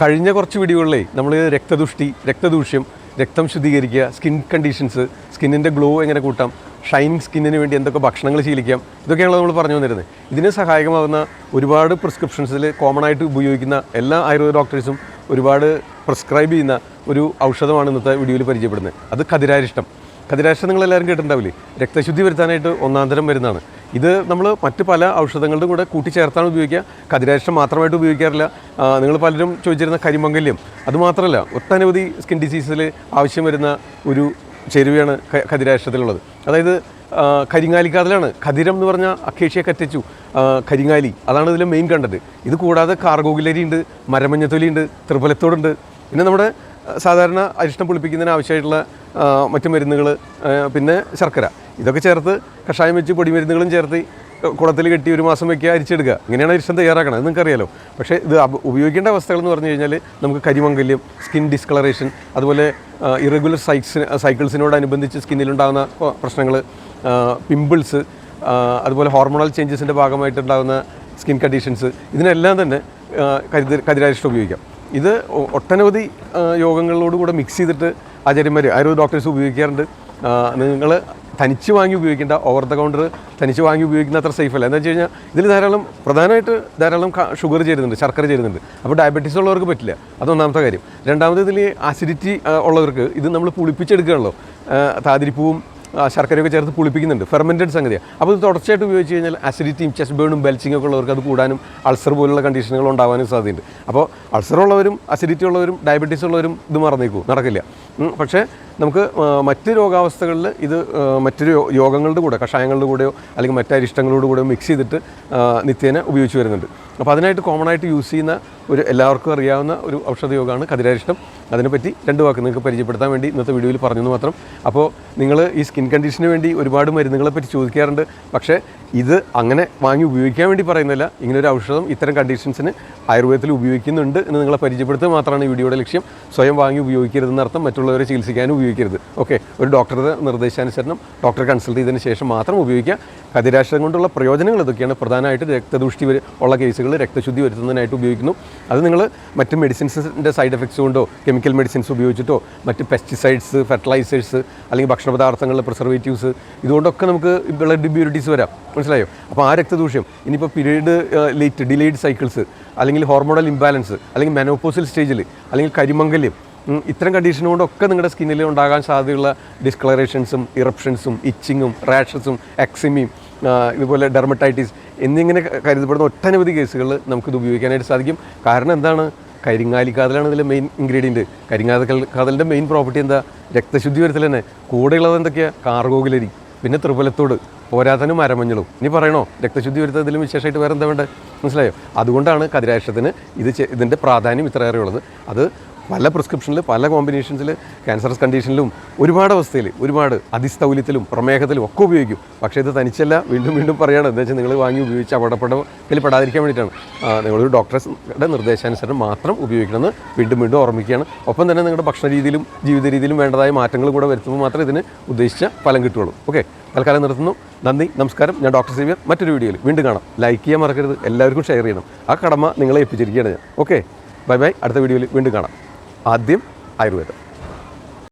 കഴിഞ്ഞ കുറച്ച് വീഡിയോകളിലേ നമ്മൾ രക്തദൂഷ്യം, രക്തം ശുദ്ധീകരിക്കുക, സ്കിൻ കണ്ടീഷൻസ്, സ്കിന്നിൻ്റെ ഗ്ലോ എങ്ങനെ കൂട്ടാം, ഷൈനിങ് സ്കിന്നിന് വേണ്ടി എന്തൊക്കെ ഭക്ഷണങ്ങൾ ശീലിക്കാം, ഇതൊക്കെയാണല്ലോ നമ്മൾ പറഞ്ഞു വന്നിരുന്നത്. ഇതിന് സഹായകമാകുന്ന ഒരുപാട് പ്രിസ്ക്രിപ്ഷൻസിൽ കോമൺ ആയിട്ട് ഉപയോഗിക്കുന്ന എല്ലാ ആയുർവേദ ഡോക്ടേഴ്സും ഒരുപാട് പ്രിസ്ക്രൈബ് ചെയ്യുന്ന ഒരു ഔഷധമാണ് ഇന്നത്തെ വീഡിയോയിൽ പരിചയപ്പെടുന്നത്. അത് ഖദിരാരിഷ്ടം. ഖദിരാരിഷ്ടം നിങ്ങളെല്ലാവരും കേട്ടിട്ടുണ്ടാവില്ലേ? രക്തശുദ്ധി വരുത്താനായിട്ട് ഒന്നാന്തരം വരുന്നതാണ്. ഇത് നമ്മൾ മറ്റ് പല ഔഷധങ്ങളുടെ കൂടെ കൂട്ടിച്ചേർത്താണ് ഉപയോഗിക്കുക. ഖദിരാരിഷ്ടം മാത്രമായിട്ട് ഉപയോഗിക്കാറില്ല. നിങ്ങൾ പലരും ചോദിച്ചിരുന്ന കരിമംഗല്യം, അതുമാത്രമല്ല ഒട്ടനവധി സ്കിൻ ഡിസീസിൽ ആവശ്യം വരുന്ന ഒരു ചേരുവയാണ് ഖദിരാരിഷ്ടത്തിലുള്ളത്. അതായത് കരിങ്ങാലിക്കാതലാണ്. ഖദിരം എന്ന് പറഞ്ഞാൽ അക്കേഷ്യ കറ്റച്ചു, കരിങ്ങാലി, അതാണ് ഇതിലെ മെയിൻ കണ്ടത്. ഇത് കൂടാതെ കാർഗോഗുലരി ഉണ്ട്, മരമഞ്ഞത്തൊലി ഉണ്ട്, ത്രിഫലത്തോടുണ്ട്. പിന്നെ നമ്മുടെ സാധാരണ അരിഷ്ടം പുളിപ്പിക്കുന്നതിന് ആവശ്യമായിട്ടുള്ള മറ്റു മരുന്നുകൾ, പിന്നെ ശർക്കര, ഇതൊക്കെ ചേർത്ത് കഷായം വെച്ച് പൊടിമരുന്നുകളും ചേർത്ത് കുളത്തിൽ കെട്ടി ഒരു മാസം വയ്ക്കുക, അരിച്ചെടുക്കുക. ഇങ്ങനെയാണ് അരിഷ്ടം തയ്യാറാക്കണം, അത് നിങ്ങൾക്കറിയാലോ. പക്ഷേ ഇത് ഉപയോഗിക്കേണ്ട അവസ്ഥകൾ എന്ന് പറഞ്ഞു കഴിഞ്ഞാൽ നമുക്ക് കരിമംഗല്യം, സ്കിൻ ഡിസ്കളറേഷൻ, അതുപോലെ ഇറഗുലർ സൈക്കിൾസിനോടനുബന്ധിച്ച് സ്കിന്നിലുണ്ടാകുന്ന പ്രശ്നങ്ങൾ, പിമ്പിൾസ്, അതുപോലെ ഹോർമോണൽ ചേഞ്ചസിൻ്റെ ഭാഗമായിട്ടുണ്ടാകുന്ന സ്കിൻ കണ്ടീഷൻസ്, ഇതിനെല്ലാം തന്നെ ഖദിരാരിഷ്ടം ഉപയോഗിക്കാം. ഇത് ഒട്ടനവധി യോഗങ്ങളോടുകൂടെ മിക്സ് ചെയ്തിട്ട് ആചാര്യന്മാർ, ആയുർവേദ ഡോക്ടേഴ്സ് ഉപയോഗിക്കാറുണ്ട്. നിങ്ങൾ തനിച്ച് വാങ്ങി ഉപയോഗിക്കേണ്ട, ഓവർ ദ കൗണ്ടർ തനിച്ച് വാങ്ങി ഉപയോഗിക്കുന്ന അത്ര സേഫ് അല്ല. എന്താ വെച്ച് കഴിഞ്ഞാൽ ഇതിൽ പ്രധാനമായിട്ട് ധാരാളം ഷുഗർ ചേരുന്നുണ്ട്, ശർക്കര ചേരുന്നുണ്ട്. അപ്പോൾ ഡയബറ്റീസ് ഉള്ളവർക്ക് പറ്റില്ല, അതൊന്നാമത്തെ കാര്യം. രണ്ടാമത് ഇതിൽ ആസിഡിറ്റി ഉള്ളവർക്ക് ഇത് നമ്മൾ പുളിപ്പിച്ചെടുക്കുകയാണല്ലോ. താതിരിപ്പൂവും ശർക്കരയൊക്കെ ചേർത്ത് പുളിപ്പിക്കുന്നുണ്ട്, ഫെർമെൻറ്റഡ് സംഗതിയാണ്. അപ്പോൾ ഇത് തുടർച്ചയായിട്ട് ഉപയോഗിച്ച് കഴിഞ്ഞാൽ അസിഡിറ്റിയും ചെസ്റ്റ് ബേണും ബെൽച്ചിങ് ഒക്കെ ഉള്ളവർക്ക് അത് കൂടാനും അൾസർ പോലുള്ള കണ്ടീഷനുകൾ ഉണ്ടാകാനും സാധ്യതയുണ്ട്. അപ്പോൾ അൾസർ ഉള്ളവരും അസിഡിറ്റി ഉള്ളവരും ഡയബറ്റീസ് ഉള്ളവരും ഇത് മറന്നേക്കും, നടക്കില്ല. പക്ഷേ നമുക്ക് മറ്റ് രോഗാവസ്ഥകളിൽ ഇത് മറ്റൊരു യോഗങ്ങളുടെ കൂടെ, കഷായങ്ങളുടെ കൂടെയോ അല്ലെങ്കിൽ മറ്റ് അരിഷ്ടങ്ങളോട് കൂടെയോ മിക്സ് ചെയ്തിട്ട് നിത്യേന ഉപയോഗിച്ച് വരുന്നുണ്ട്. അപ്പോൾ അതിനായിട്ട് കോമൺ ആയിട്ട് യൂസ് ചെയ്യുന്ന എല്ലാവർക്കും അറിയാവുന്ന ഒരു ഔഷധയോഗമാണ് ഖദിരാരിഷ്ടം. അതിനെപ്പറ്റി രണ്ട് വാക്ക് നിങ്ങൾക്ക് പരിചയപ്പെടുത്താൻ വേണ്ടി ഇന്നത്തെ വീഡിയോയിൽ പറഞ്ഞെന്ന് മാത്രം. അപ്പോൾ നിങ്ങൾ ഈ സ്കിൻ കണ്ടീഷന് വേണ്ടി ഒരുപാട് മരുന്നുകളെ പറ്റി ചോദിക്കാറുണ്ട്. പക്ഷേ ഇത് അങ്ങനെ വാങ്ങി ഉപയോഗിക്കാൻ വേണ്ടി പറയുന്നില്ല. ഇങ്ങനൊരു ഔഷധം ഇത്തരം കണ്ടീഷൻസിന് ആയുർവേദത്തിൽ ഉപയോഗിക്കുന്നുണ്ട് എന്ന് നിങ്ങളെ പരിചയപ്പെടുത്തുക മാത്രമാണ് ഈ വീഡിയോയുടെ ലക്ഷ്യം. സ്വയം വാങ്ങി ഉപയോഗിക്കരുതെന്നർത്ഥം, മറ്റുള്ളവരെ ചികിത്സിക്കാനും ഉപയോഗിക്കരുത്. ഓക്കെ, ഒരു ഡോക്ടറുടെ നിർദ്ദേശാനുസരണം ഡോക്ടറെ കൺസൾട്ട് ചെയ്തതിന് ശേഷം മാത്രം ഉപയോഗിക്കുക. ഖദിരാരിഷ്ടം കൊണ്ടുള്ള പ്രയോജനങ്ങൾ ഇതൊക്കെയാണ്. പ്രധാനമായിട്ട് രക്തദൂഷ്ടി ഉള്ള കേസുകൾ രക്തശുദ്ധി വരുത്തുന്നതിനായിട്ട് ഉപയോഗിക്കുന്നു. അത് നിങ്ങൾ മറ്റ് മെഡിസിൻസിൻ്റെ സൈഡ് എഫക്ട്സ് കൊണ്ടോ കെമിക്കൽ മെഡിസിൻസ് ഉപയോഗിച്ചിട്ടോ മറ്റ് പെസ്റ്റിസൈഡ്സ്, ഫെർട്ടിലൈസേഴ്സ് അല്ലെങ്കിൽ ഭക്ഷണ പദാർത്ഥങ്ങളിലെ പ്രിസർവേറ്റീവ്സ്, ഇതുകൊണ്ടൊക്കെ നമുക്ക് ബ്ലഡ് ഇമ്പ്യൂരിറ്റീസ് വരാം. മനസ്സിലായോ? അപ്പോൾ ആ രക്തദൂഷ്യം, ഇനിയിപ്പോൾ പീരീഡ് ഡിലേഡ് സൈക്കിൾസ്, അല്ലെങ്കിൽ ഹോർമോണൽ ഇംബാലൻസ്, അല്ലെങ്കിൽ മെനോപോസൽ സ്റ്റേജിൽ, അല്ലെങ്കിൽ കരിമംഗല്യം, ഇത്തരം കണ്ടീഷൻ കൊണ്ടൊക്കെ നിങ്ങളുടെ സ്കിന്നിൽ ഉണ്ടാകാൻ സാധ്യതയുള്ള ഡിസ്കളറേഷൻസും ഇറപ്ഷൻസും ഇച്ചിങ്ങും റാഷസും എക്സിമയും ഇതുപോലെ ഡെർമറ്റൈറ്റിസ് എന്നിങ്ങനെ കരുതപ്പെടുന്ന ഒട്ടനവധി കേസുകളിൽ നമുക്കിത് ഉപയോഗിക്കാനായിട്ട് സാധിക്കും. കാരണം എന്താണ്? കരിങ്ങാലിക്കാതലാണ് ഇതിലെ മെയിൻ ഇൻഗ്രീഡിയൻറ്റ്. കരിങ്ങാലിക്കാതലിൻ്റെ മെയിൻ പ്രോപ്പർട്ടി എന്താ? രക്തശുദ്ധി വരുത്തൽ തന്നെ. കൂടെയുള്ളത് എന്തൊക്കെയാണ്? കാർഗോഗുലരി, പിന്നെ ത്രിഫലത്തോട്, പോരാത്തനും മരമഞ്ഞളും. ഇനി പറയണോ രക്തശുദ്ധി വരുത്തതിലും വിശേഷമായിട്ട് വേറെ എന്താ വേണ്ടത്? മനസ്സിലായോ? അതുകൊണ്ടാണ് ഖദിരാരിഷ്ടത്തിന് ഇതിൻ്റെ പ്രാധാന്യം ഇത്രയേറെയുള്ളത്. അത് പല പ്രിസ്ക്രിപ്ഷനിൽ, പല കോമ്പിനേഷൻസിൽ, ക്യാൻസറസ് കണ്ടീഷനിലും, ഒരുപാട് അവസ്ഥയിൽ, ഒരുപാട് അതിസ്ഥൗല്യത്തിലും പ്രമേഹത്തിലും ഒക്കെ ഉപയോഗിക്കും. പക്ഷേ ഇത് തനിച്ചല്ല, വീണ്ടും പറയുകയാണ്. എന്താ വെച്ചാൽ നിങ്ങൾ വാങ്ങി ഉപയോഗിച്ച് അപകടപ്പെടാതിരിക്കാൻ വേണ്ടിയിട്ടാണ്. നിങ്ങളൊരു ഡോക്ടറുടെ നിർദ്ദേശാനുസരണം മാത്രം ഉപയോഗിക്കണമെന്ന് വീണ്ടും ഓർമ്മിക്കുകയാണ്. ഒപ്പം തന്നെ നിങ്ങളുടെ ഭക്ഷണ രീതിയിലും ജീവിത രീതിയിലും വേണ്ടതായ മാറ്റങ്ങൾ കൂടെ വരുത്തുമ്പോൾ മാത്രമേ ഇതിന് ഉദ്ദേശിച്ച ഫലം കിട്ടുള്ളൂ. ഓക്കെ, തൽക്കാലം നിർത്തുന്നു. നന്ദി, നമസ്കാരം. ഞാൻ ഡോക്ടർ Xavier. മറ്റൊരു വീഡിയോയിൽ വീണ്ടും കാണാം. ലൈക്ക് ചെയ്യാൻ മറക്കരുത്, എല്ലാവർക്കും ഷെയർ ചെയ്യണം. ആ കടമ നിങ്ങളെ ഏൽപ്പിച്ചിരിക്കുകയാണ് ഞാൻ. Okay, bye. അടുത്ത വീഡിയോയിൽ വീണ്ടും കാണാം. ആദ്യം ആയുർവേദം.